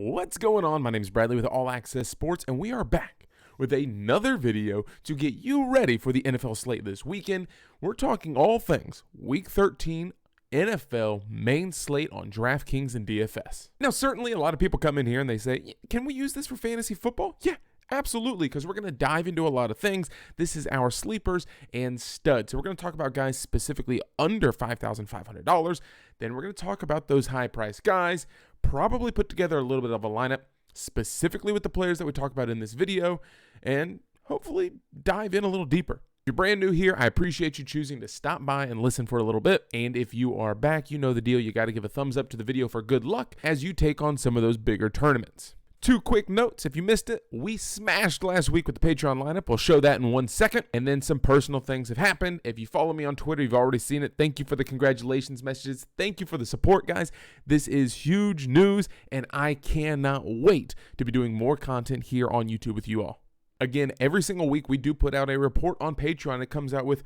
What's going on? My name is Bradley with Allaqcess Sports, and we are back with another video to get you ready for the NFL slate this weekend. We're talking all things Week 13 NFL main slate on Draftkings and DFS. Now, certainly a lot of people come in here and they say, can we use this for fantasy football? Yeah, absolutely, because we're going to dive into a lot of things. This is our sleepers and studs. So we're going to talk about guys specifically under $5,500. Then we're going to talk about those high-priced guys, probably put together a little bit of a lineup specifically with the players that we talk about in this video, and hopefully dive in a little deeper. If you're brand new here, I appreciate you choosing to stop by and listen for a little bit. And if you are back, you know the deal. You got to give a thumbs up to the video for good luck as you take on some of those bigger tournaments. Two quick notes. If you missed it, we smashed last week with the Patreon lineup. We'll show that in 1 second. And then some personal things have happened. If you follow me on Twitter, you've already seen it. Thank you for the congratulations messages. Thank you for the support, guys. This is huge news, and I cannot wait to be doing more content here on YouTube with you all. Again, every single week we do put out a report on Patreon. It comes out with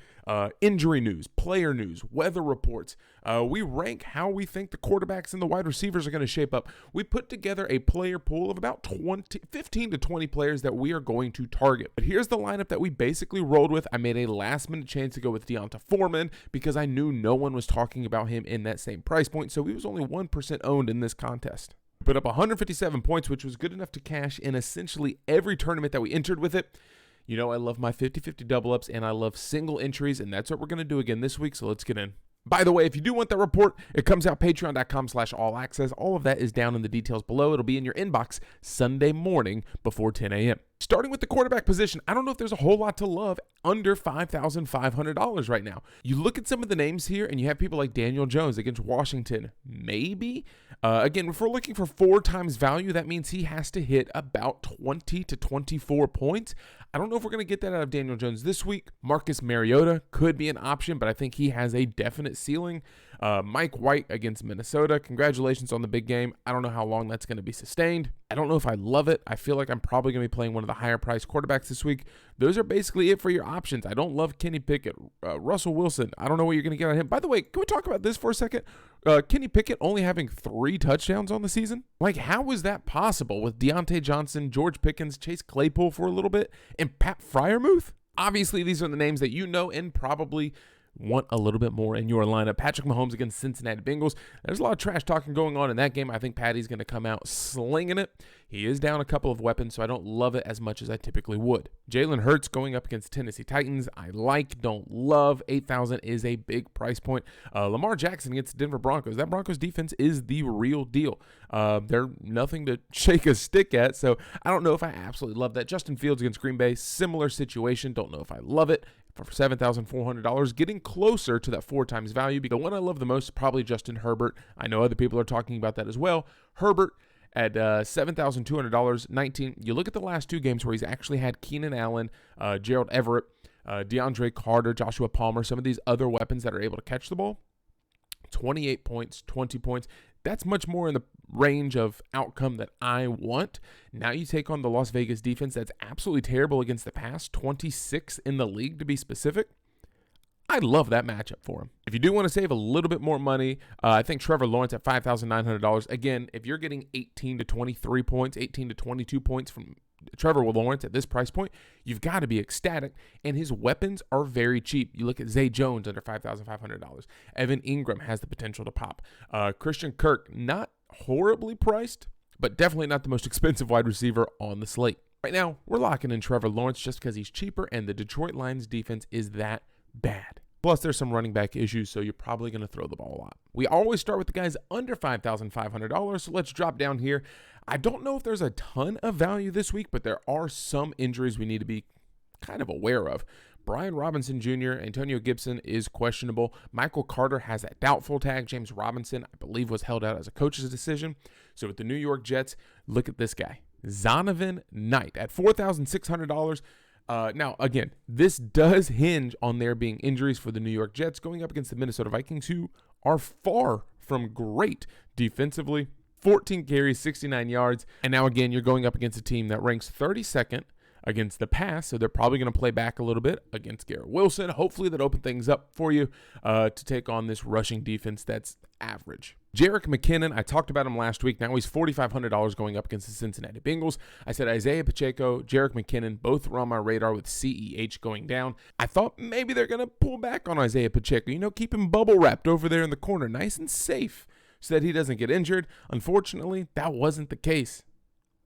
injury news, player news, weather reports. We rank how we think the quarterbacks and the wide receivers are going to shape up. We put together a player pool of about 15 to 20 players that we are going to target. But here's the lineup that we basically rolled with. I made a last-minute change to go with D'Onta Foreman because I knew no one was talking about him in that same price point, so he was only 1% owned in this contest. Put up 157 points, which was good enough to cash in essentially every tournament that we entered with it. You know, I love my 50-50 double-ups, and I love single entries, and that's what we're going to do again this week, so let's get in. By the way, if you do want that report, it comes out patreon.com/allaccess. All of that is down in the details below. It'll be in your inbox Sunday morning before 10 a.m. Starting with the quarterback position, I don't know if there's a whole lot to love under $5,500 right now. You look at some of the names here, and you have people like Daniel Jones against Washington. Maybe. Again, if we're looking for 4 times value, that means he has to hit about 20 to 24 points. I don't know if we're going to get that out of Daniel Jones this week. Marcus Mariota could be an option, but I think he has a definite ceiling. Mike White against Minnesota. Congratulations on the big game. I don't know how long that's going to be sustained. I don't know if I love it. I feel like I'm probably going to be playing one of the higher priced quarterbacks this week. Those are basically it for your options. I don't love Kenny Pickett. Russell Wilson, I don't know what you're going to get out of him. By the way, can we talk about this for a second? Kenny Pickett only having 3 touchdowns on the season? Like, how is that possible with Deontay Johnson, George Pickens, Chase Claypool for a little bit, and Pat Freiermuth? Obviously, these are the names that you know and probably want a little bit more in your lineup. Patrick Mahomes against Cincinnati Bengals. There's a lot of trash talking going on in that game. I think Patty's going to come out slinging it. He is down a couple of weapons, so I don't love it as much as I typically would. Jalen Hurts going up against Tennessee Titans. I like, don't love. 8,000 is a big price point. Lamar Jackson against the Denver Broncos. That Broncos defense is the real deal. They're nothing to shake a stick at, so I don't know if I absolutely love that. Justin Fields against Green Bay. Similar situation. Don't know if I love it. For $7,400, getting closer to that 4 times value. The one I love the most is probably Justin Herbert. I know other people are talking about that as well. Herbert at $7,200, 19. You look at the last 2 games where he's actually had Keenan Allen, Gerald Everett, DeAndre Carter, Joshua Palmer, some of these other weapons that are able to catch the ball. 28 points, 20 points. That's much more in the range of outcome that I want. Now you take on the Las Vegas defense that's absolutely terrible against the pass, 26 in the league to be specific. I love that matchup for him. If you do want to save a little bit more money, I think Trevor Lawrence at $5,900. Again, if you're getting 18 to 23 points, 18 to 22 points from Trevor Lawrence at this price point, you've got to be ecstatic, and his weapons are very cheap. You look at Zay Jones under $5,500. Evan Ingram has the potential to pop. Christian Kirk, not horribly priced, but definitely not the most expensive wide receiver on the slate. Right now, we're locking in Trevor Lawrence just because he's cheaper, and the Detroit Lions defense is that bad. Plus, there's some running back issues, so you're probably going to throw the ball a lot. We always start with the guys under $5,500, so let's drop down here. I don't know if there's a ton of value this week, but there are some injuries we need to be kind of aware of. Brian Robinson Jr., Antonio Gibson is questionable. Michael Carter has that doubtful tag. James Robinson, I believe, was held out as a coach's decision. So with the New York Jets, look at this guy. ZONOVAN Knight at $4,600. Now, again, this does hinge on there being injuries for the New York Jets going up against the Minnesota Vikings, who are far from great defensively. 14 carries, 69 yards. And now, again, you're going up against a team that ranks 32nd against the pass, so they're probably going to play back a little bit against Garrett Wilson. Hopefully that opened things up for you to take on this rushing defense that's average. JERICK McKinnon, I talked about him last week. Now he's $4,500 going up against the Cincinnati Bengals. I said Isaiah Pacheco, JERICK McKinnon, both were on my radar with CEH going down. I thought maybe they're going to pull back on Isaiah Pacheco. You know, keep him bubble wrapped over there in the corner, nice and safe, so that he doesn't get injured. Unfortunately, that wasn't the case.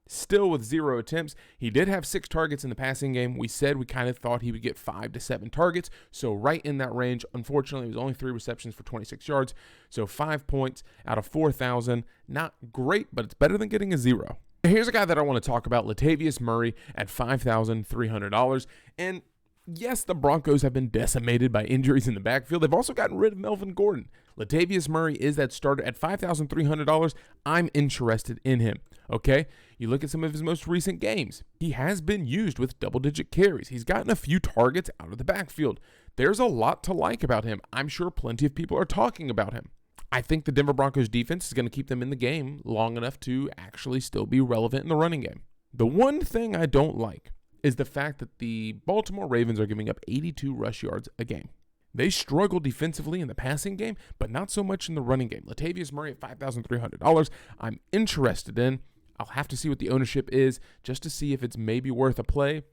Still with 0 attempts. He did have 6 targets in the passing game. We said we kind of thought he would get 5 to 7 targets. So right in that range. Unfortunately, it was only 3 receptions for 26 yards. So 5 points out of 4,000. Not great, but it's better than getting a 0. Here's a guy that I want to talk about, Latavius Murray at $5,300. And yes, the Broncos have been decimated by injuries in the backfield. They've also gotten rid of Melvin Gordon. Latavius Murray is that starter at $5,300. I'm interested in him. Okay, you look at some of his most recent games. He has been used with double-digit carries. He's gotten a few targets out of the backfield. There's a lot to like about him. I'm sure plenty of people are talking about him. I think the Denver Broncos defense is going to keep them in the game long enough to actually still be relevant in the running game. The one thing I don't like is the fact that the Baltimore Ravens are giving up 82 rush yards a game. They struggle defensively in the passing game, but not so much in the running game. Latavius Murray at $5,300, I'm interested in. I'll have to see what the ownership is just to see if it's maybe worth a play.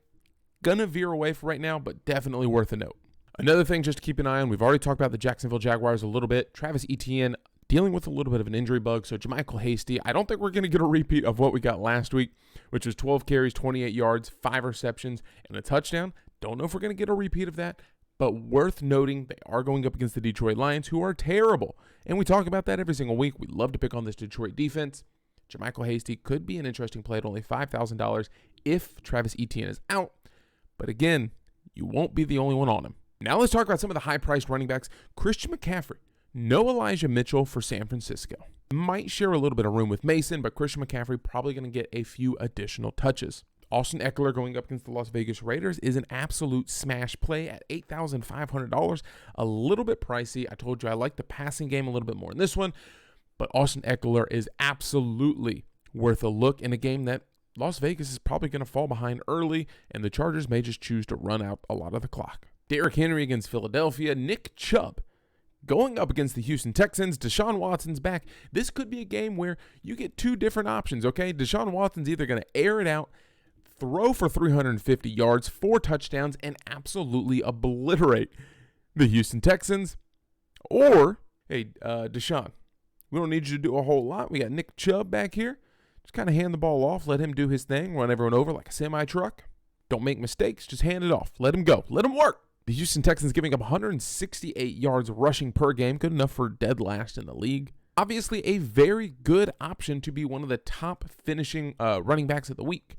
Gonna veer away for right now, but definitely worth a note. Another thing just to keep an eye on, we've already talked about the Jacksonville Jaguars a little bit. Travis Etienne dealing with a little bit of an injury bug, so JaMycal Hasty, I don't think we're going to get a repeat of what we got last week, which was 12 carries, 28 yards, 5 receptions, and a touchdown. Don't know if we're going to get a repeat of that, but worth noting, they are going up against the Detroit Lions, who are terrible. And we talk about that every single week. We love to pick on this Detroit defense. JaMycal Hasty could be an interesting play at only $5,000 if Travis Etienne is out. But again, you won't be the only one on him. Now let's talk about some of the high-priced running backs. Christian McCaffrey. No Elijah Mitchell for San Francisco. Might share a little bit of room with Mason, but Christian McCaffrey probably going to get a few additional touches. Austin Eckler going up against the Las Vegas Raiders is an absolute smash play at $8,500. A little bit pricey. I told you I like the passing game a little bit more in this one, but Austin Eckler is absolutely worth a look in a game that Las Vegas is probably going to fall behind early, and the Chargers may just choose to run out a lot of the clock. Derrick Henry against Philadelphia. Nick Chubb going up against the Houston Texans. Deshaun Watson's back. This could be a game where you get 2 different options, okay? Deshaun Watson's either going to air it out, throw for 350 yards, 4 touchdowns, and absolutely obliterate the Houston Texans. Or, hey, Deshaun, we don't need you to do a whole lot. We got Nick Chubb back here. Just kind of hand the ball off, let him do his thing, run everyone over like a semi-truck. Don't make mistakes, just hand it off. Let him go. Let him work. The Houston Texans giving up 168 yards rushing per game, good enough for dead last in the league. Obviously, a very good option to be one of the top finishing running backs of the week.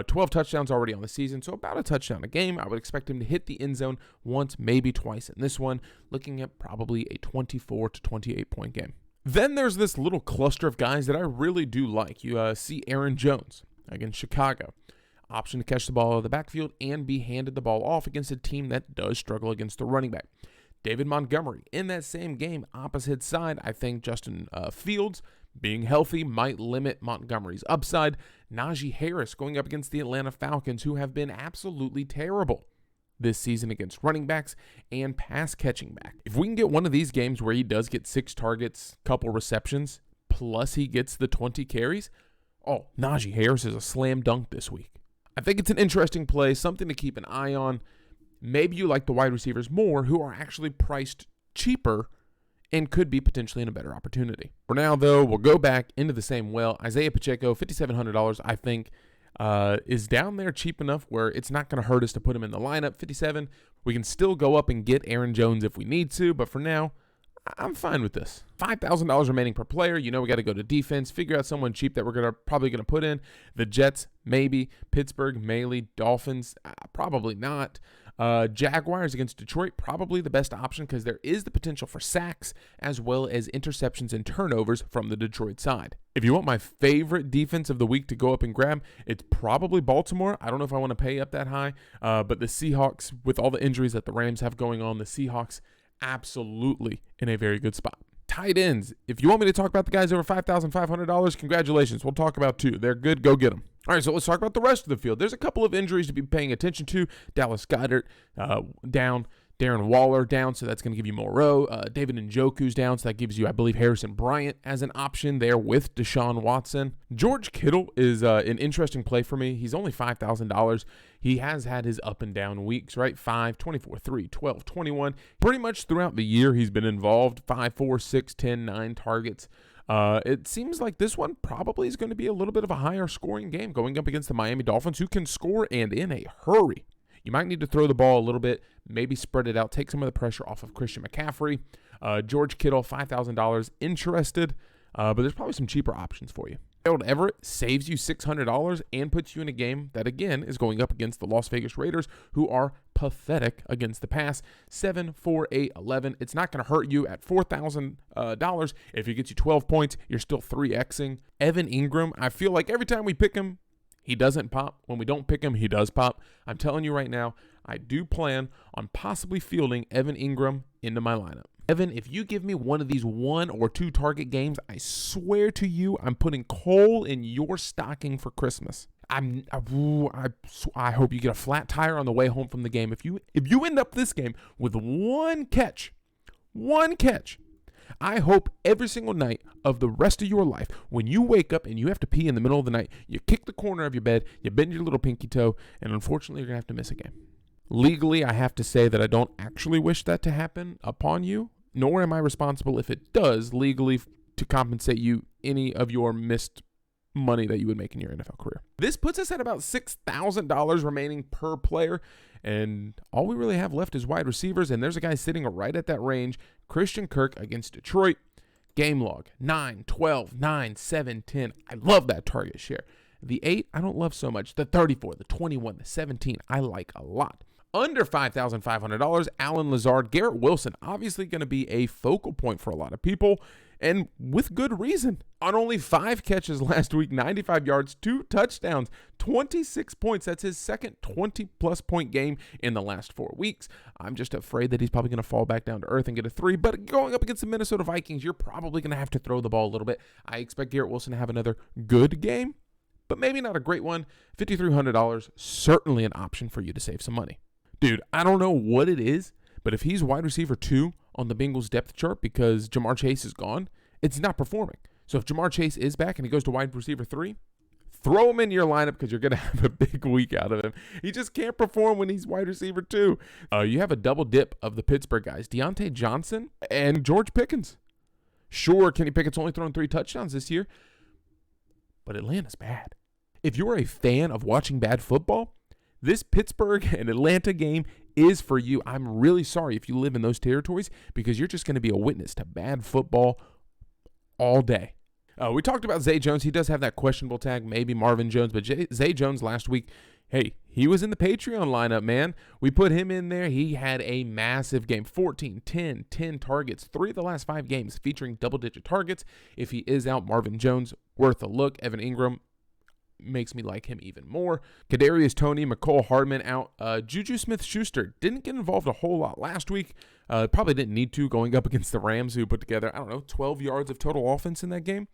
12 touchdowns already on the season, so about a touchdown a game. I would expect him to hit the end zone once, maybe twice in this one, looking at probably a 24 to 28 point game. Then there's this little cluster of guys that I really do like. You see Aaron Jones against Chicago. Option to catch the ball out of the backfield and be handed the ball off against a team that does struggle against the running back. David Montgomery in that same game, opposite side. I think Justin Fields being healthy might limit Montgomery's upside. Najee Harris going up against the Atlanta Falcons, who have been absolutely terrible this season against running backs and pass catching back. If we can get one of these games where he does get 6 targets, couple receptions, plus he gets the 20 carries, oh, Najee Harris is a slam dunk this week. I think it's an interesting play, something to keep an eye on. Maybe you like the wide receivers more who are actually priced cheaper and could be potentially in a better opportunity. For now, though, we'll go back into the same well. Isaiah Pacheco, $5,700, I think, is down there cheap enough where it's not going to hurt us to put him in the lineup. 57, we can still go up and get Aaron Jones if we need to, but for now, I'm fine with this. $5,000 remaining per player. You know we got to go to defense, figure out someone cheap that we're probably going to put in. The Jets, maybe. Pittsburgh, maybe. Dolphins, probably not. Jaguars against Detroit, probably the best option because there is the potential for sacks as well as interceptions and turnovers from the Detroit side. If you want my favorite defense of the week to go up and grab, it's probably Baltimore. I don't know if I want to pay up that high, but the Seahawks, with all the injuries that the Rams have going on, the Seahawks absolutely in a very good spot. Tight ends. If you want me to talk about the guys over $5,500, congratulations. We'll talk about 2. They're good. Go get them. All right, so let's talk about the rest of the field. There's a couple of injuries to be paying attention to. Dallas Goedert down. Darren Waller down, so that's going to give you Moreau. David Njoku's down, so that gives you, I believe, Harrison Bryant as an option there with Deshaun Watson. George Kittle is an interesting play for me. He's only $5,000. He has had his up and down weeks, right? 5, 24, 3, 12, 21. Pretty much throughout the year he's been involved. 5, 4, 6, 10, 9 targets. It seems like this one probably is going to be a little bit of a higher scoring game going up against the Miami Dolphins, who can score and in a hurry. You might need to throw the ball a little bit, maybe spread it out, take some of the pressure off of Christian McCaffrey. George Kittle, $5,000 interested, but there's probably some cheaper options for you. Gerald Everett saves you $600 and puts you in a game that, again, is going up against the Las Vegas Raiders, who are pathetic against the pass. 7, 4, 8, 11. It's not going to hurt you at $4,000. If he gets you 12 points, you're still 3Xing. Evan Engram, I feel like every time we pick him, he doesn't pop. When we don't pick him, he does pop. I'm telling you right now, I do plan on possibly fielding Evan Engram into my lineup. Evan, if you give me one of these 1 or 2 target games, I swear to you, I'm putting coal in your stocking for Christmas. I hope you get a flat tire on the way home from the game. If you end up this game with one catch, I hope every single night of the rest of your life, when you wake up and you have to pee in the middle of the night, you kick the corner of your bed, you bend your little pinky toe, and unfortunately you're going to have to miss a game. Legally, I have to say that I don't actually wish that to happen upon you, nor am I responsible if it does legally to compensate you any of your missed money that you would make in your NFL career. This puts us at about $6,000 remaining per player, and all we really have left is wide receivers, and there's a guy sitting right at that range, Christian Kirk against Detroit. Game log, 9, 12, 9, 7, 10. I love that target share. The 8, I don't love so much. The 34, the 21, the 17, I like a lot. Under $5,500, Allen Lazard, Garrett Wilson, obviously going to be a focal point for a lot of people, and with good reason. On only 5 catches last week, 95 yards, 2 touchdowns, 26 points. That's his second 20-plus point game in the last 4 weeks. I'm just afraid that he's probably going to fall back down to earth and get a 3, but going up against the Minnesota Vikings, you're probably going to have to throw the ball a little bit. I expect Garrett Wilson to have another good game, but maybe not a great one. $5,300, certainly an option for you to save some money. Dude, I don't know what it is, but if he's wide receiver 2 on the Bengals depth chart because Jamar Chase is gone, it's not performing. So if Jamar Chase is back and he goes to wide receiver 3, throw him in your lineup because you're going to have a big week out of him. He just can't perform when he's wide receiver 2. You have a double dip of the Pittsburgh guys, Deontay Johnson and George Pickens. Sure, Kenny Pickett's only thrown 3 touchdowns this year, but Atlanta's bad. If you're a fan of watching bad football, this Pittsburgh and Atlanta game is for you. I'm really sorry if you live in those territories because you're just going to be a witness to bad football all day. We talked about Zay Jones. He does have that questionable tag, maybe Marvin Jones, but Zay Jones last week, hey, he was in the Patreon lineup, man. We put him in there. He had a massive game, 14, 10, 10 targets, 3 of the last 5 games featuring double-digit targets. If he is out, Marvin Jones, worth a look. Evan Engram makes me like him even more. Kadarius Toney, McCole Hardman out. Juju Smith-Schuster didn't get involved a whole lot last week. Probably didn't need to going up against the Rams, who put together, 12 yards of total offense in that game.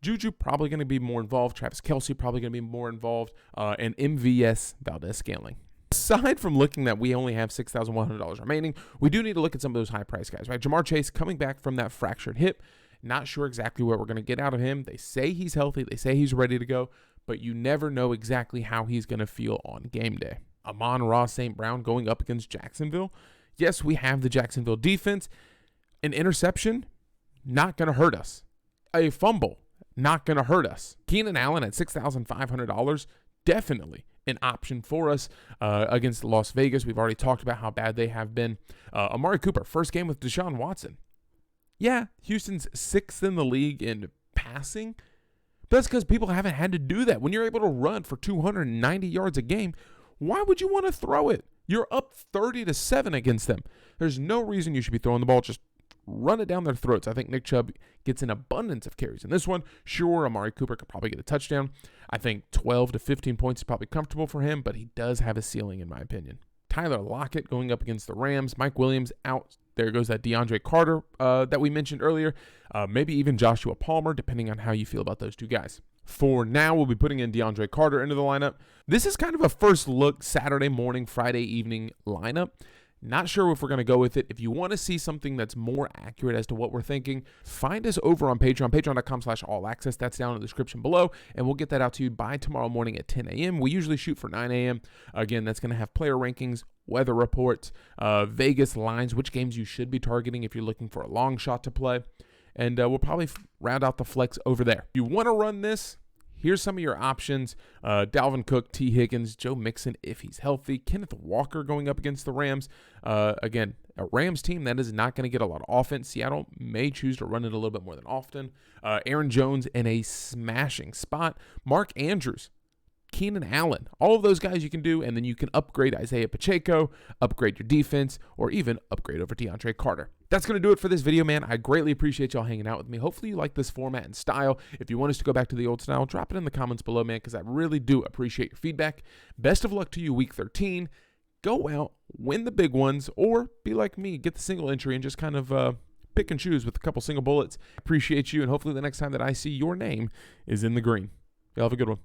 Juju probably going to be more involved. Travis Kelce probably going to be more involved. And MVS Valdez-Scantling. Aside from looking that we only have $6,100 remaining, we do need to look at some of those high-price guys, right? Jamar Chase coming back from that fractured hip. Not sure exactly what we're going to get out of him. They say he's healthy. They say he's ready to go. But you never know exactly how he's going to feel on game day. Amon-Ra St. Brown going up against Jacksonville. Yes, we have the Jacksonville defense. An interception, not going to hurt us. A fumble, not going to hurt us. Keenan Allen at $6,500, definitely an option for us against Las Vegas. We've already talked about how bad they have been. Amari Cooper, first game with Deshaun Watson. Yeah, Houston's 6th in the league in passing. That's because people haven't had to do that. When you're able to run for 290 yards a game, why would you want to throw it? You're up 30-7 against them. There's no reason you should be throwing the ball. Just run it down their throats. I think Nick Chubb gets an abundance of carries in this one. Sure, Amari Cooper could probably get a touchdown. I think 12 to 15 points is probably comfortable for him, but he does have a ceiling in my opinion. Tyler Lockett going up against the Rams. Mike Williams out. There goes that DeAndre Carter that we mentioned earlier. Maybe even Joshua Palmer, depending on how you feel about those two guys. For now, we'll be putting in DeAndre Carter into the lineup. This is kind of a first look Saturday morning, Friday evening lineup. Not sure if we're going to go with it. If you want to see something that's more accurate as to what we're thinking, find us over on Patreon, patreon.com/allaccess. That's down in the description below, and we'll get that out to you by tomorrow morning at 10 a.m. We usually shoot for 9 a.m. Again, that's going to have player rankings, weather reports, Vegas lines, which games you should be targeting if you're looking for a long shot to play, and we'll probably round out the flex over there. If you want to run this, here's some of your options. Dalvin Cook, T. Higgins, Joe Mixon if he's healthy, Kenneth Walker going up against the Rams. Again, a Rams team that is not going to get a lot of offense. Seattle may choose to run it a little bit more than often. Aaron Jones in a smashing spot. Mark Andrews, Keenan Allen, all of those guys you can do, and then you can upgrade Isaiah Pacheco, upgrade your defense, or even upgrade over DeAndre Carter. That's going to do it for this video, man. I greatly appreciate y'all hanging out with me. Hopefully you like this format and style. If you want us to go back to the old style, drop it in the comments below, man, because I really do appreciate your feedback. Best of luck to you week 13. Go out, win the big ones, or be like me, get the single entry and just kind of pick and choose with a couple single bullets. Appreciate you, and hopefully the next time that I see your name is in the green. Y'all have a good one.